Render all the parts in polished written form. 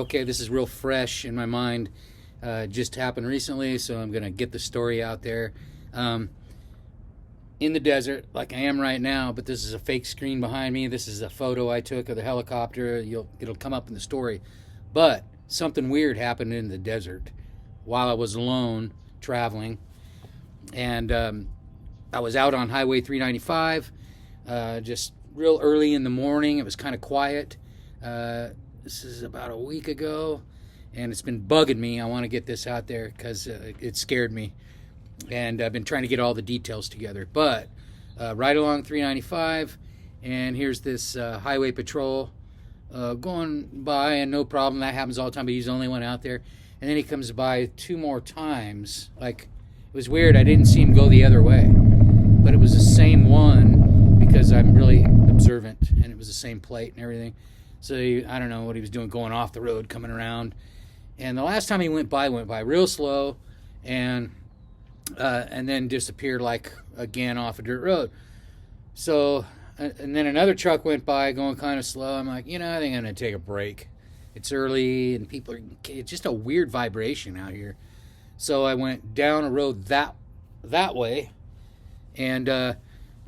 okay, this is real fresh in my mind. Just happened recently, so I'm going to get the story out there. Um, in the desert, like I am right now, but this is a fake screen behind me. This is a photo I took of the helicopter. It'll come up in the story. But something weird happened in the desert while I was alone traveling. And I was out on Highway 395 just real early in the morning. It was kind of quiet. This is about a week ago, and it's been bugging me. I want to get this out there because it scared me, and I've been trying to get all the details together. But right along 395, and here's this highway patrol going by, and no problem. That happens all the time, but he's the only one out there. And then he comes by 2 more times. Like, it was weird. I didn't see him go the other way, but it was the same one because I'm really observant, and it was the same plate and everything. So I don't know what he was doing, going off the road, coming around. And the last time he went by real slow, and then disappeared like again off a dirt road. So, and then another truck went by going kind of slow. I'm like, I think I'm gonna take a break. It's early, and it's just a weird vibration out here. So I went down a road that way, and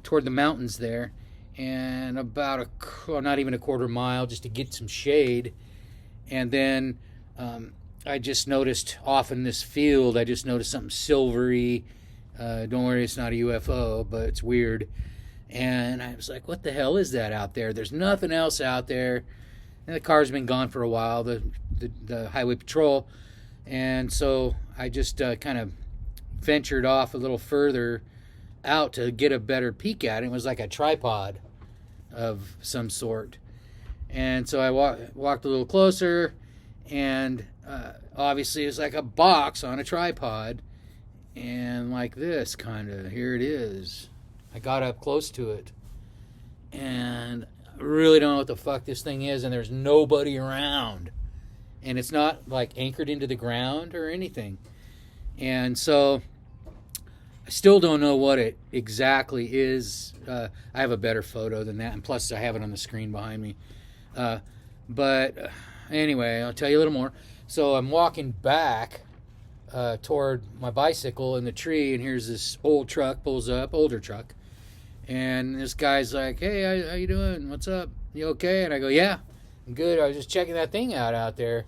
toward the mountains there, and about not even a quarter mile just to get some shade. And then I just noticed off in this field, I just noticed something silvery. Don't worry, it's not a UFO, but it's weird. And I was like, what the hell is that out there? There's nothing else out there. And the car's been gone for a while, the highway patrol. And so I just kind of ventured off a little further out to get a better peek at it. It was like a tripod of some sort. And so I walked a little closer, and obviously it's like a box on a tripod, and like this kind of, here it is. I got up close to it, and I really don't know what the fuck this thing is, and there's nobody around, and it's not like anchored into the ground or anything. And so I still don't know what it exactly is. I have a better photo than that, and plus I have it on the screen behind me. But anyway, I'll tell you a little more. So I'm walking back toward my bicycle in the tree, and here's this old truck pulls up, older truck. And this guy's like, hey, how you doing? What's up? You okay? And I go, yeah, I'm good. I was just checking that thing out there.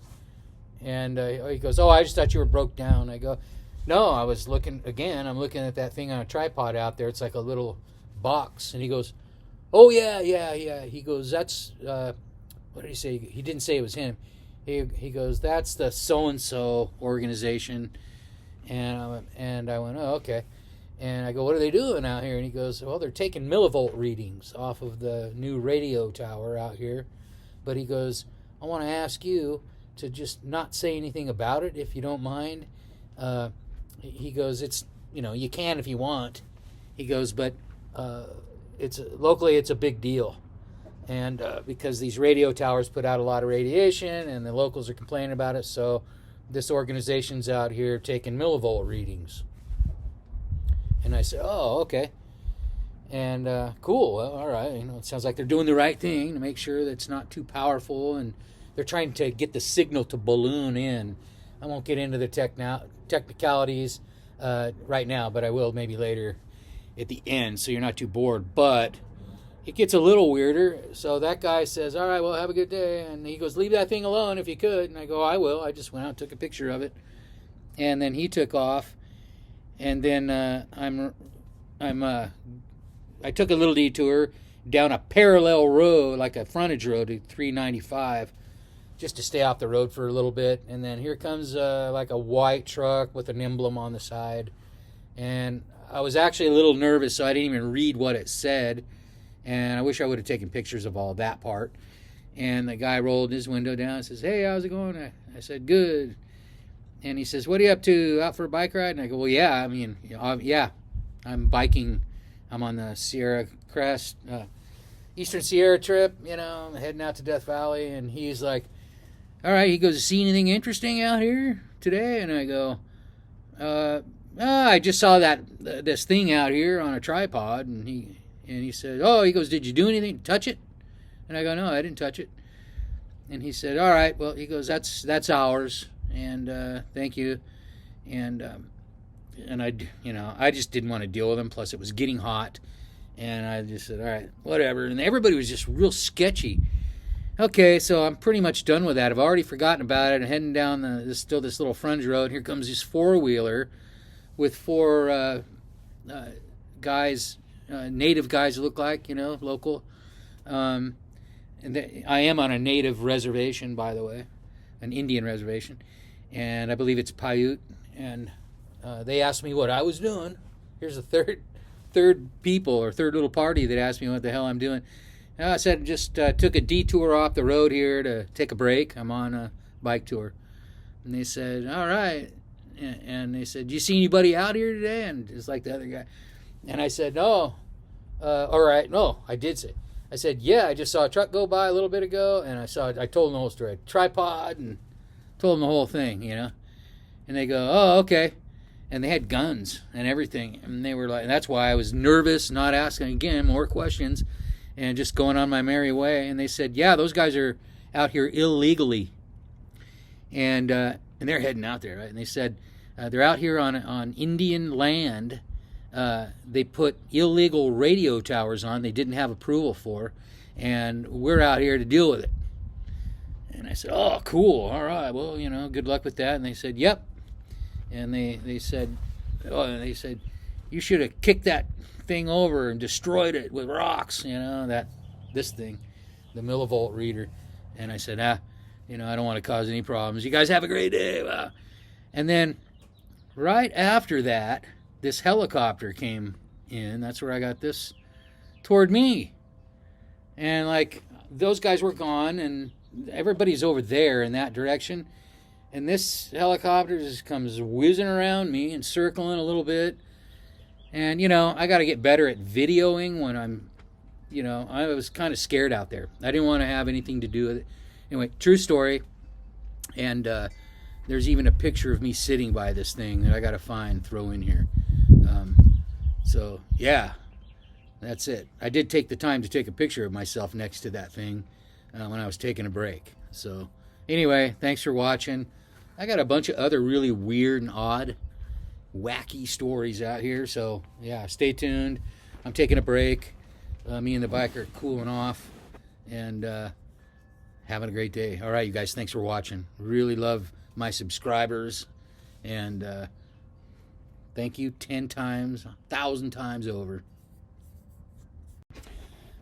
And he goes, oh, I just thought you were broke down. I go, no, I was looking, again, I'm looking at that thing on a tripod out there. It's like a little box. And he goes, oh, yeah. He goes, that's, what did he say? He didn't say it was him. He goes, that's the so-and-so organization. And I went, oh, okay. And I go, what are they doing out here? And he goes, well, they're taking millivolt readings off of the new radio tower out here. But he goes, I want to ask you to just not say anything about it, if you don't mind. He goes, it's, you can if you want. He goes, but locally it's a big deal. And because these radio towers put out a lot of radiation, and the locals are complaining about it, so this organization's out here taking millivolt readings. And I said, oh, okay. And cool, well, all right. It sounds like they're doing the right thing to make sure that it's not too powerful, and they're trying to get the signal to balloon in. I won't get into the technicalities right now, but I will maybe later at the end, so you're not too bored. But it gets a little weirder. So that guy says, all right, well, have a good day. And he goes, leave that thing alone if you could. And I go, I will. I just went out and took a picture of it. And then he took off. And then I took a little detour down a parallel road, like a frontage road to 395, just to stay off the road for a little bit. And then here comes like a white truck with an emblem on the side. And I was actually a little nervous, so I didn't even read what it said. And I wish I would have taken pictures of all that part. And the guy rolled his window down and says, hey, how's it going? I said, good. And he says, what are you up to? Out for a bike ride? And I go, well, yeah. I mean, yeah, I'm biking. I'm on the Sierra Crest, Eastern Sierra trip, heading out to Death Valley. And he's like, all right. He goes, see anything interesting out here today? And I go, I just saw this thing out here on a tripod. And he said, oh, he goes, did you do anything? Touch it? And I go, no, I didn't touch it. And he said, all right, well, he goes, that's ours, and thank you. And I just didn't want to deal with him. Plus, it was getting hot, and I just said, all right, whatever. And everybody was just real sketchy. Okay, so I'm pretty much done with that. I've already forgotten about it. I'm heading down this little frontage road. Here comes this four-wheeler with four guys, native guys look like, local. And I am on a native reservation, by the way, an Indian reservation, and I believe it's Paiute. And they asked me what I was doing. Here's a third little party that asked me what the hell I'm doing. And I said just took a detour off the road here to take a break. I'm on a bike tour. And they said, all right. And they said, do you see anybody out here today? And just like the other guy. And I said, no. All right. No, I did say. I said, yeah, I just saw a truck go by a little bit ago. And I told them the whole story. Tripod and told them the whole thing, And they go, oh, okay. And they had guns and everything. And they were like, and that's why I was nervous, not asking again more questions and just going on my merry way. And they said, yeah, those guys are out here illegally. And they're heading out there, right? And they said, they're out here on Indian land. They put illegal radio towers on they didn't have approval for. And we're out here to deal with it. And I said, oh, cool. All right. Well, good luck with that. And they said, yep. And they said, you should have kicked that thing over and destroyed it with rocks, this thing, the millivolt reader. And I said, I don't want to cause any problems. You guys have a great day. Wow. And then right after that, this helicopter came in. That's where I got this toward me. And like those guys were gone and everybody's over there in that direction. And this helicopter just comes whizzing around me and circling a little bit. And, I got to get better at videoing when I'm, I was kind of scared out there. I didn't want to have anything to do with it. Anyway, true story. And there's even a picture of me sitting by this thing that I got to throw in here. So, yeah, that's it. I did take the time to take a picture of myself next to that thing when I was taking a break. So, anyway, thanks for watching. I got a bunch of other really weird and odd, wacky stories out here. So, yeah, stay tuned. I'm taking a break. Me and the bike are cooling off and having a great day. All right, you guys, thanks for watching. Really love my subscribers. And thank you 10 times, 1,000 times over.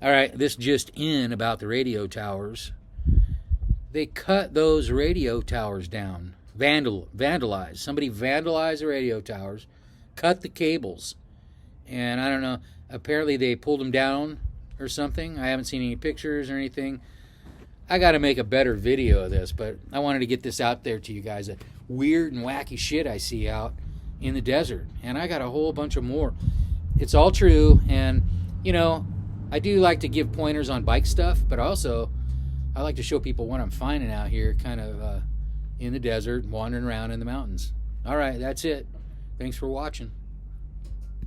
All right, this just in about the radio towers. They cut those radio towers down. Vandalized. Somebody vandalized the radio towers, cut the cables, and I don't know, apparently they pulled them down or something. I haven't seen any pictures or anything. I got to make a better video of this, but I wanted to get this out there to you guys. That weird and wacky shit I see out in the desert, and I got a whole bunch of more. It's all true, and I do like to give pointers on bike stuff, but also I like to show people what I'm finding out here, kind of in the desert, wandering around in the mountains. All right, that's it. Thanks for watching.